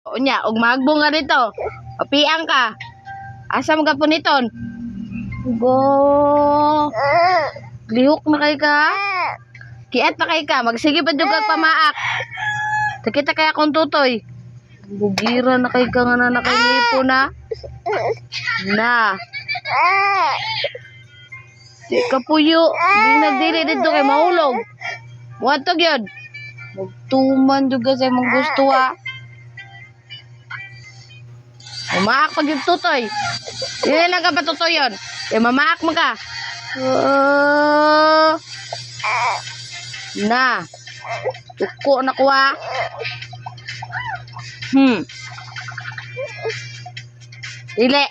Unya, ug magbong nga dito. Papiang ka. Asa mo gapon niton? Go. Lihok na kay ka. Kiat na kay ka. Magsige pa jud kag pamaak. Takita kay akong tutoy. Bugira na kay ka nga na kay nipo na. Na. Di ka puyo. Di nagdili dito kay mahulog. Muadtog yun. Magtuman juga sa imong gusto ha. Mamaak pag yung tutoy. Hindi lang ka pa tutoy yun. Mamaak mo ka. Na. Tuko na ko ha. Dili.